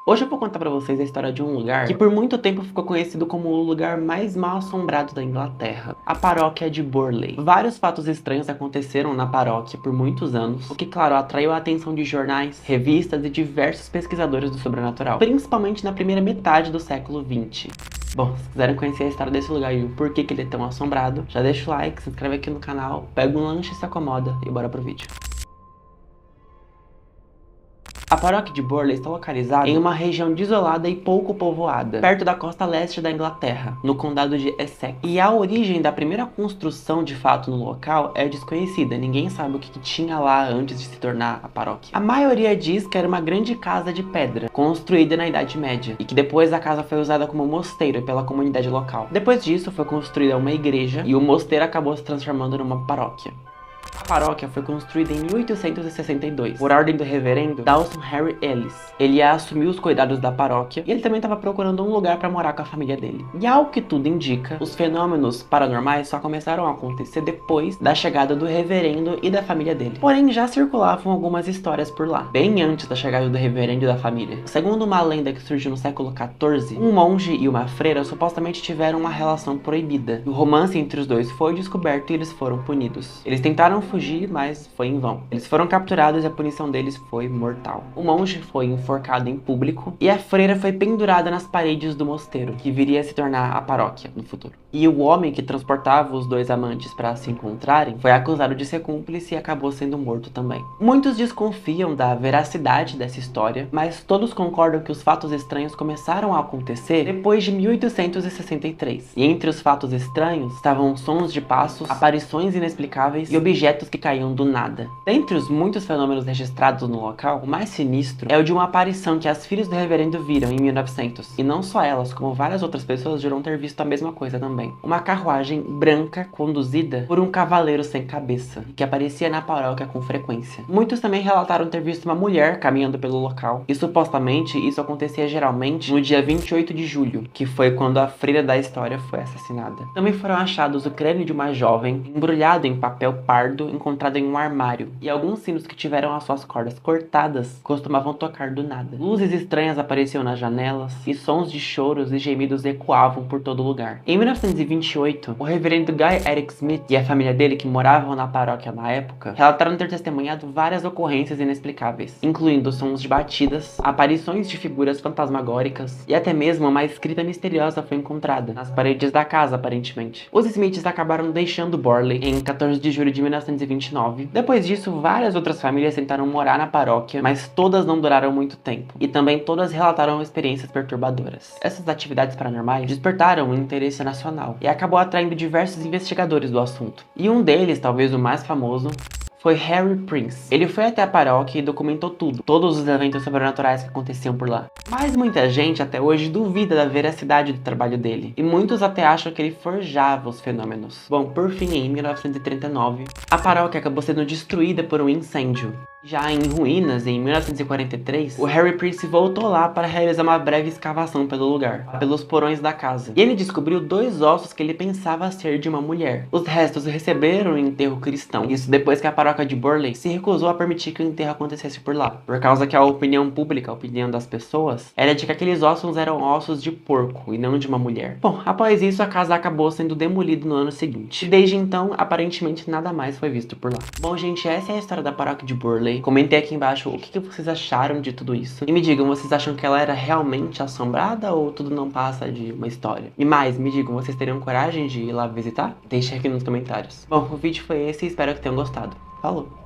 Hoje eu vou contar pra vocês a história de um lugar que por muito tempo ficou conhecido como o lugar mais mal assombrado da Inglaterra, a paróquia de Burley. Vários fatos estranhos aconteceram na paróquia por muitos anos, o que, claro, atraiu a atenção de jornais, revistas e diversos pesquisadores do sobrenatural, principalmente na primeira metade do século XX. Bom, se quiserem conhecer a história desse lugar e o porquê que ele é tão assombrado, já deixa o like, se inscreve aqui no canal, pega um lanche, se acomoda e bora pro vídeo. A paróquia de Burley está localizada em uma região desolada e pouco povoada, perto da costa leste da Inglaterra, no condado de Essex. E a origem da primeira construção de fato no local é desconhecida, ninguém sabe o que tinha lá antes de se tornar a paróquia. A maioria diz que era uma grande casa de pedra, construída na Idade Média, e que depois a casa foi usada como mosteiro pela comunidade local. Depois disso foi construída uma igreja e o mosteiro acabou se transformando numa paróquia. A paróquia foi construída em 1862, por ordem do reverendo Dawson Harry Ellis. Ele assumiu os cuidados da paróquia e ele também estava procurando um lugar para morar com a família dele. E ao que tudo indica, os fenômenos paranormais só começaram a acontecer depois da chegada do reverendo e da família dele. Porém, já circulavam algumas histórias por lá, bem antes da chegada do reverendo e da família. Segundo uma lenda que surgiu no século XIV, um monge e uma freira supostamente tiveram uma relação proibida. O romance entre os dois foi descoberto e eles foram punidos. Eles tentaram fugir, mas foi em vão. Eles foram capturados e a punição deles foi mortal. O monge foi enforcado em público e a freira foi pendurada nas paredes do mosteiro, que viria a se tornar a paróquia no futuro. E o homem que transportava os dois amantes para se encontrarem foi acusado de ser cúmplice e acabou sendo morto também. Muitos desconfiam da veracidade dessa história, mas todos concordam que os fatos estranhos começaram a acontecer depois de 1863. E entre os fatos estranhos estavam sons de passos, aparições inexplicáveis e objetos que caíam do nada. Dentre os muitos fenômenos registrados no local, o mais sinistro é o de uma aparição que as filhas do reverendo viram em 1900. E não só elas, como várias outras pessoas juram ter visto a mesma coisa também. Uma carruagem branca conduzida por um cavaleiro sem cabeça, que aparecia na paróquia com frequência. Muitos também relataram ter visto uma mulher caminhando pelo local, e supostamente isso acontecia geralmente no dia 28 de julho, que foi quando a freira da história foi assassinada. Também foram achados o crânio de uma jovem, embrulhado em papel pardo, encontrado em um armário, e alguns sinos que tiveram as suas cordas cortadas costumavam tocar do nada. Luzes estranhas apareciam nas janelas, e sons de choros e gemidos ecoavam por todo lugar. Em 1928, o reverendo Guy Eric Smith e a família dele, que moravam na paróquia na época, relataram ter testemunhado várias ocorrências inexplicáveis, incluindo sons de batidas, aparições de figuras fantasmagóricas, e até mesmo uma escrita misteriosa foi encontrada nas paredes da casa, aparentemente. Os Smiths acabaram deixando Burley em 14 de julho de 1929. Depois disso, várias outras famílias tentaram morar na paróquia, mas todas não duraram muito tempo, e também todas relataram experiências perturbadoras. Essas atividades paranormais despertaram um interesse nacional e acabou atraindo diversos investigadores do assunto. E um deles, talvez o mais famoso, foi Harry Prince. Ele foi até a paróquia e documentou tudo, todos os eventos sobrenaturais que aconteciam por lá. Mas muita gente até hoje duvida da veracidade do trabalho dele, e muitos até acham que ele forjava os fenômenos. Bom, por fim, em 1939, a paróquia acabou sendo destruída por um incêndio. Já em ruínas, em 1943, o Harry Prince voltou lá para realizar uma breve escavação pelo lugar, pelos porões da casa. E ele descobriu dois ossos que ele pensava ser de uma mulher. Os restos receberam um enterro cristão. Isso depois que a paróquia de Burley se recusou a permitir que o enterro acontecesse por lá, por causa que a opinião pública, a opinião das pessoas, era de que aqueles ossos eram ossos de porco e não de uma mulher. Bom, após isso a casa acabou sendo demolida no ano seguinte. Desde então, aparentemente nada mais foi visto por lá. Bom, gente, essa é a história da paróquia de Burley. Comentei aqui embaixo o que vocês acharam de tudo isso. E me digam, vocês acham que ela era realmente assombrada ou tudo não passa de uma história? E mais, me digam, vocês teriam coragem de ir lá visitar? Deixem aqui nos comentários. Bom, o vídeo foi esse e espero que tenham gostado. Falou!